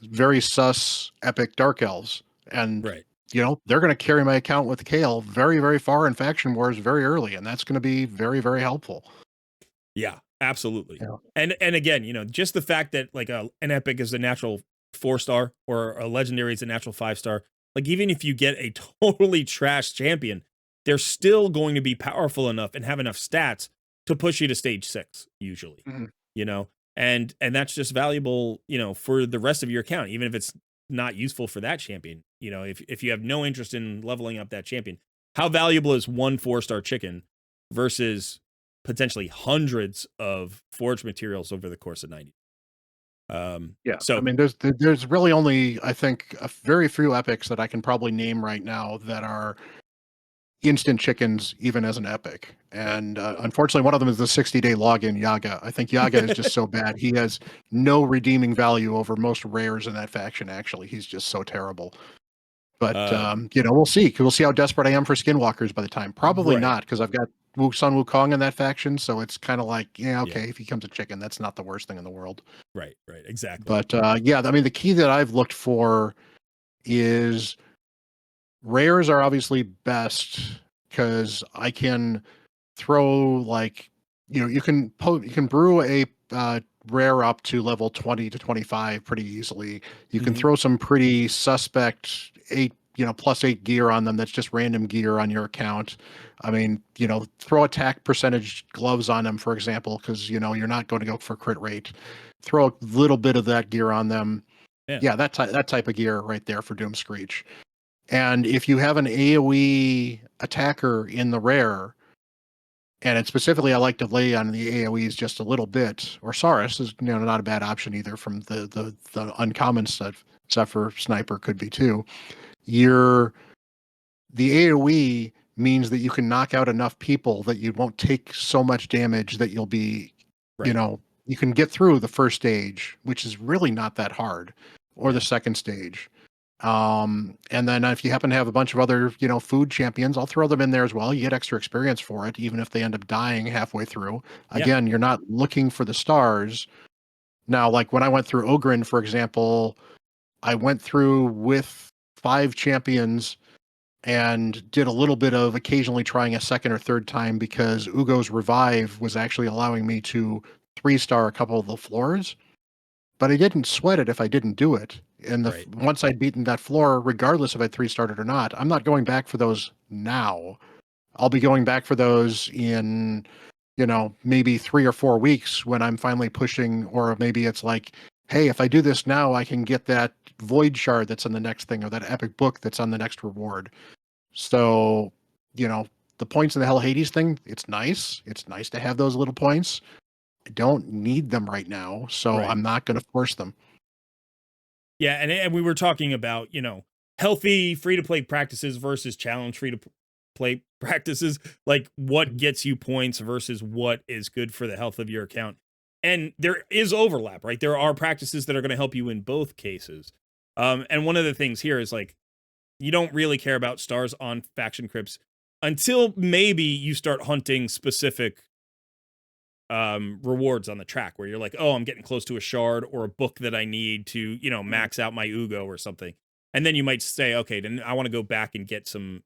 very sus epic dark elves, and right. they're going to carry my account with Kale very, very far in faction wars very early, and that's going to be very, very helpful. Yeah, absolutely. Yeah. And again, just the fact that like an epic is a natural 4-star or a legendary is a natural 5-star, like even if you get a totally trash champion, they're still going to be powerful enough and have enough stats to push you to stage 6 usually. Mhm. You know, and that's just valuable, for the rest of your account, even if it's not useful for that champion. If you have no interest in leveling up that champion, how valuable is one 4-star chicken versus potentially hundreds of forge materials over the course of 90? Yeah, I So mean, there's really only, I think, a very few epics that I can probably name right now that are instant chickens, even as an epic. right. And unfortunately, one of them is the 60-day login Yaga. I think Yaga is just so bad. He has no redeeming value over most rares in that faction. Actually, he's just so terrible. But we'll see. We'll see how desperate I am for skinwalkers by the time. Probably Right. not, because I've got Sun Wukong in that faction. So it's kind of like, yeah, Yeah. okay, if he becomes a chicken, that's not the worst thing in the world. Right. Right. Exactly. But yeah, I mean, the key that I've looked for is rares are obviously best because I can throw like you can brew a rare up to level 20 to 25 pretty easily. You can Hmm. throw some pretty suspect 8 +8 gear on them. That's just random gear on your account. I mean, throw attack percentage gloves on them, for example, because you're not going to go for crit rate. Throw a little bit of that gear on them. Yeah. Yeah, that type of gear right there for Doom Screech. And if you have an AoE attacker in the rare, and it specifically I like to lay on the AoEs just a little bit, or Saurus is not a bad option either from the uncommon stuff. Zephyr Sniper could be too. Your The AoE means that you can knock out enough people that you won't take so much damage that you'll be, Right. you can get through the first stage, which is really not that hard, or the Yeah. second stage. And then if you happen to have a bunch of other, food champions, I'll throw them in there as well. You get extra experience for it, even if they end up dying halfway through. Yeah. Again, you're not looking for the stars. Now, like when I went through Ogren, for example, I went through with 5 champions and did a little bit of occasionally trying a second or third time because Ugo's revive was actually allowing me to 3-star a couple of the floors, but I didn't sweat it if I didn't do it. And Right. once I'd beaten that floor, regardless if I 3-starred or not, I'm not going back for those now. I'll be going back for those in, maybe 3 or 4 weeks when I'm finally pushing, or maybe it's like, hey, if I do this now, I can get that void shard that's on the next thing, or that epic book that's on the next reward. So, you know, the points in the Hell Hades thing, it's nice. It's nice to have those little points. I don't need them right now, so Right. I'm not going to force them. Yeah, and we were talking about, healthy free to play practices versus challenge free to play practices, like what Mhm. gets you points versus what is good for the health of your account. And there is overlap, right? There are practices that are going to help you in both cases. And one of the things here is like you don't really care about stars on faction crypts until maybe you start hunting specific rewards on the track where you're like, oh, I'm getting close to a shard or a book that I need to, max out my Ugo or something. And then you might say, okay, then I want to go back and get some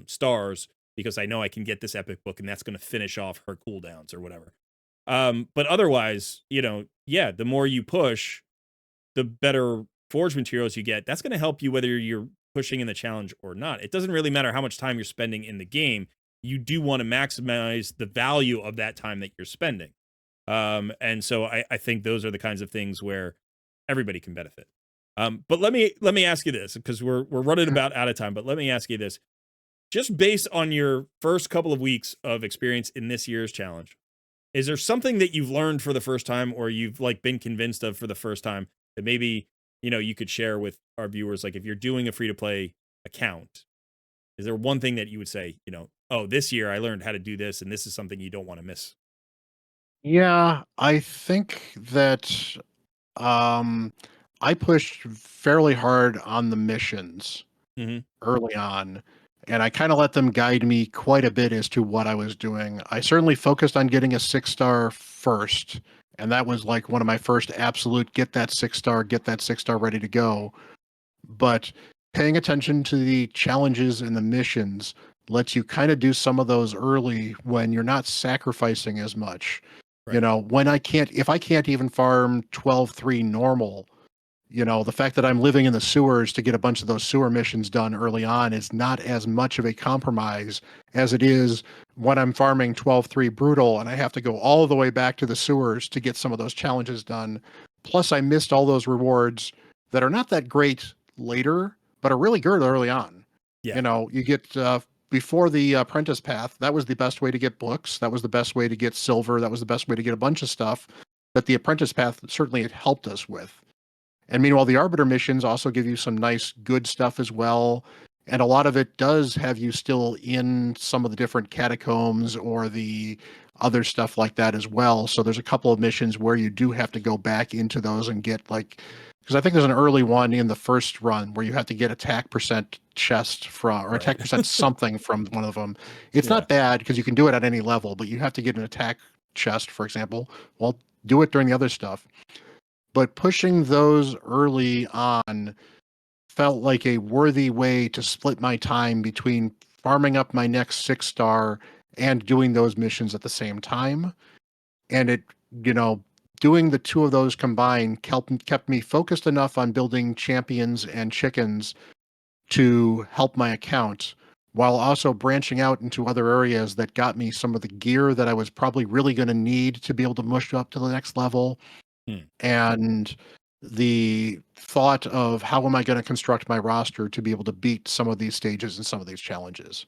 stars because I know I can get this epic book and that's going to finish off her cooldowns or whatever. But otherwise, yeah, the more you push, the better forge materials you get. That's going to help you whether you're pushing in the challenge or not. It doesn't really matter how much time you're spending in the game. You do want to maximize the value of that time that you're spending. And so I think those are the kinds of things where everybody can benefit. But let me ask you this because we're running about out of time. But let me ask you this: just based on your first couple of weeks of experience in this year's challenge, is there something that you've learned for the first time or you've like been convinced of for the first time that maybe, you could share with our viewers? Like if you're doing a free to play account, is there one thing that you would say, oh, this year I learned how to do this and this is something you don't want to miss? Yeah, I think that um, I pushed fairly hard on the missions. Hmm. early on. And I kind of let them guide me quite a bit as to what I was doing. I certainly focused on getting a 6-star first. And that was like one of my first absolute get that 6-star ready to go. But paying attention to the challenges and the missions lets you kind of do some of those early when you're not sacrificing as much. You Right. know, if I can't even farm 12-3 normal, you know, the fact that I'm living in the sewers to get a bunch of those sewer missions done early on is not as much of a compromise as it is when I'm farming 12-3 brutal and I have to go all the way back to the sewers to get some of those challenges done. Plus, I missed all those rewards that are not that great later, but are really good early on. Yeah. You know, you get before the apprentice path, that was the best way to get books. That was the best way to get silver. That was the best way to get a bunch of stuff that the apprentice path certainly had helped us with. And meanwhile, the Arbiter missions also give you some nice, good stuff as well. And a lot of it does have you still in some of the different catacombs or the other stuff like that as well. So there's a couple of missions where you do have to go back into those and get like, because I think there's an early one in the first run where you have to get attack percent chest from, or attack Right. percent something from one of them. It's Yeah. not bad because you can do it at any level, but you have to get an attack chest, for example. Well, do it during the other stuff, but pushing those early on felt like a worthy way to split my time between farming up my next 6-star and doing those missions at the same time. And it, you know, doing the two of those combined kept me focused enough on building champions and chickens to help my account while also branching out into other areas that got me some of the gear that I was probably really going to need to be able to mush up to the next level, Hmm. and the thought of how am I going to construct my roster to be able to beat some of these stages and some of these challenges.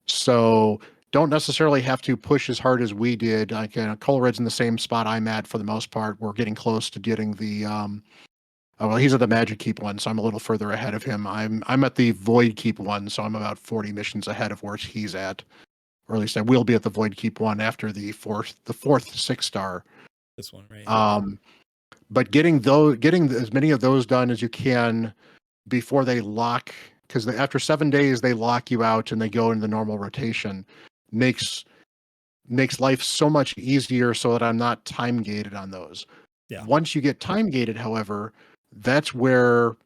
So don't necessarily have to push as hard as we did. Like Colered's in the same spot I'm at for the most part. We're getting close to getting the well, he's at the Magic Keep one, so I'm a little further ahead of him. I'm at the Void Keep one, so I'm about 40 missions ahead of where he's at. Or at least I will be at the Void Keep one after the fourth 6-star. This one, right? Um, but getting as many of those done as you can before they lock, because after 7 days they lock you out and they go into the normal rotation, makes life so much easier so that I'm not time gated on those. Yeah. Once you get time gated, however, that's where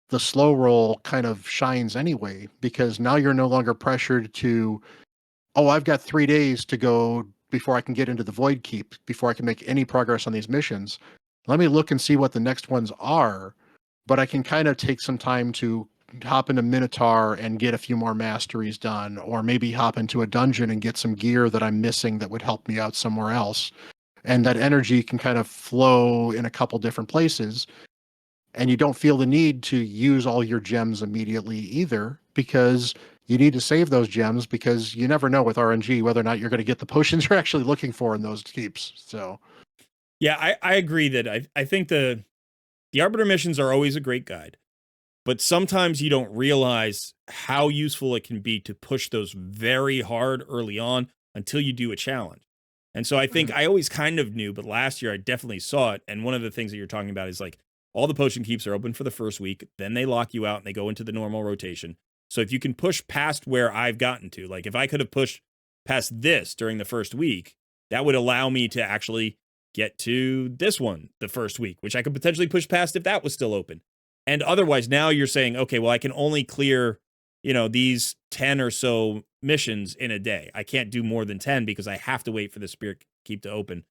the slow roll kind of shines anyway, because now you're no longer pressured to, oh, I've got 3 days to go before I can get into the Void Keep, before I can make any progress on these missions. Let me look and see what the next ones are. But I can kind of take some time to hop into Minotaur and get a few more masteries done, or maybe hop into a dungeon and get some gear that I'm missing that would help me out somewhere else. And that energy can kind of flow in a couple different places. And you don't feel the need to use all your gems immediately either, because you need to save those gems, because you never know with RNG whether or not you're going to get the potions you're actually looking for in those keeps. So Yeah, I agree that I think the Arbiter missions are always a great guide, but sometimes you don't realize how useful it can be to push those very hard early on until you do a challenge. And so I think Mhm. I always kind of knew, but last year I definitely saw it. And one of the things that you're talking about is like all the potion keeps are open for the first week, then they lock you out and they go into the normal rotation. So if you can push past where I've gotten to, like if I could have pushed past this during the first week, that would allow me to actually get to this one the first week, which I could potentially push past if that was still open. And otherwise, now you're saying, okay, well, I can only clear, these 10 or so missions in a day. I can't do more than 10 because I have to wait for the spirit keep to open.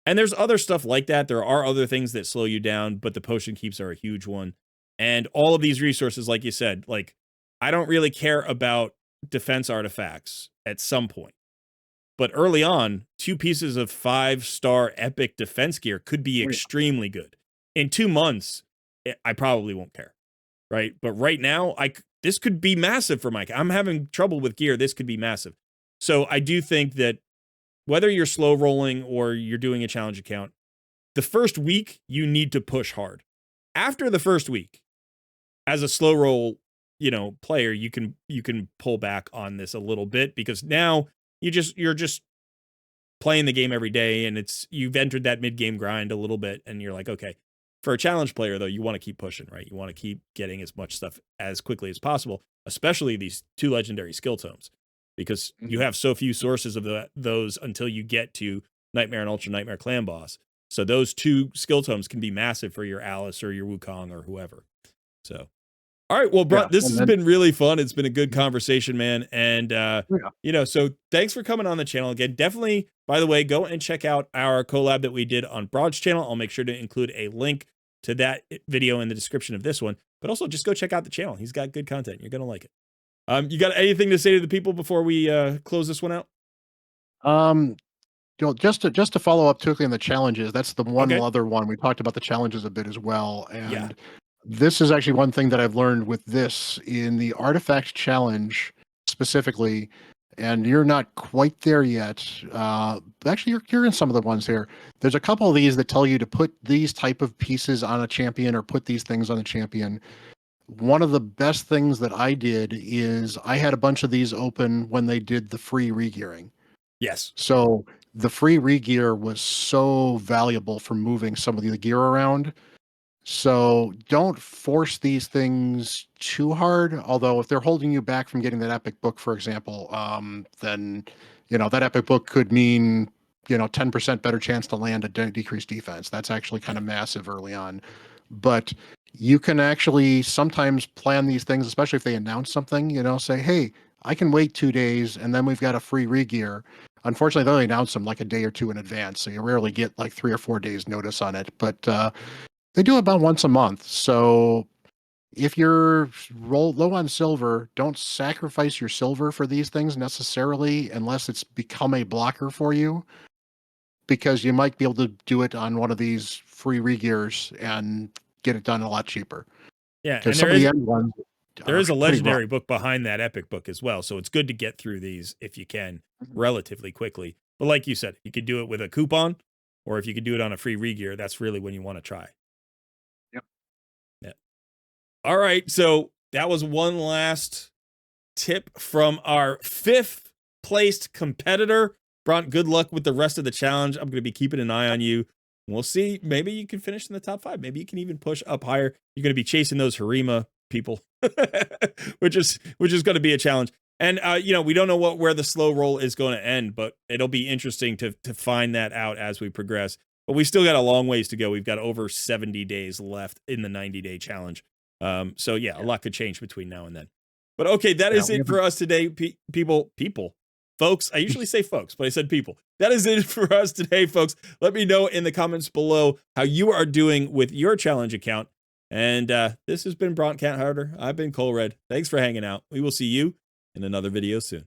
And there's other stuff like that. There are other things that slow you down, but the potion keeps are a huge one. And all of these resources, like you said, like I don't really care about defense artifacts at some point. But early on, 2 pieces of 5-star epic defense gear could be Oh, yeah. extremely good. In 2 months, I probably won't care, right? But right now, this could be massive for Mike. I'm having trouble with gear. This could be massive. So I do think that whether you're slow rolling or you're doing a challenge account, the first week you need to push hard. After the first week, as a slow roll, player, you can pull back on this a little bit because now you're just playing the game every day and you've entered that mid game grind a little bit and you're like, okay, For a challenge player, though, you want to keep pushing, right? You want to keep getting as much stuff as quickly as possible, especially these 2 legendary skill tomes, because you have so few sources of those until you get to Nightmare and Ultra Nightmare Clan Boss. So those 2 skill tomes can be massive for your Alice or your Wukong or whoever. So, all right, well, Bront, this has been really fun. It's been a good conversation, man. And, so thanks for coming on the channel again. Definitely, by the way, go and check out our collab that we did on Bront's channel. I'll make sure to include a link to that video in the description of this one. But also just go check out the channel. He's got good content. You're going to like it. You got anything to say to the people before we close this one out? Just to follow up quickly on the challenges, that's the one other one. We talked about the challenges a bit as well. And this is actually one thing that I've learned with this in the artifact challenge specifically, and you're not quite there yet. Actually, you're in some of the ones here. There's a couple of these that tell you to put these type of pieces on a champion or put these things on a champion. One of the best things that I did is I had a bunch of these open when they did the free regearing. Yes. So the free regear was so valuable for moving some of the gear around. So don't force these things too hard. Although if they're holding you back from getting that epic book, for example, then that epic book could mean 10% better chance to land a decreased defense. That's actually kind of massive early on. But you can actually sometimes plan these things, especially if they announce something. Say, hey, I can wait 2 days, and then we've got a free regear. Unfortunately, they only announce them like a day or 2 in advance, so you rarely get like 3 or 4 days notice on it. But they do about once a month. So if you're low on silver, don't sacrifice your silver for these things necessarily, unless it's become a blocker for you, because you might be able to do it on one of these free regears and get it done a lot cheaper. Yeah, and some of the end ones. There is a legendary book behind that epic book as well, so it's good to get through these if you can relatively quickly. But like you said, you could do it with a coupon, or if you could do it on a free regear, that's really when you want to try. Yep. Yeah. All right, so that was one last tip from our 5th placed competitor. Bront, good luck with the rest of the challenge. I'm going to be keeping an eye on you. We'll see. Maybe you can finish in the top 5. Maybe you can even push up higher. You're going to be chasing those Harima people, which is going to be a challenge. And we don't know where the slow roll is going to end, but it'll be interesting to find that out as we progress. But we still got a long ways to go. We've got over 70 days left in the 90-day challenge. So yeah, a lot could change between now and then. But okay, that is it for us today, people. Folks, I usually say folks, but I said people. That is it for us today, folks. Let me know in the comments below how you are doing with your challenge account. And this has been Bront CatHerder. I've been Cole Red. Thanks for hanging out. We will see you in another video soon.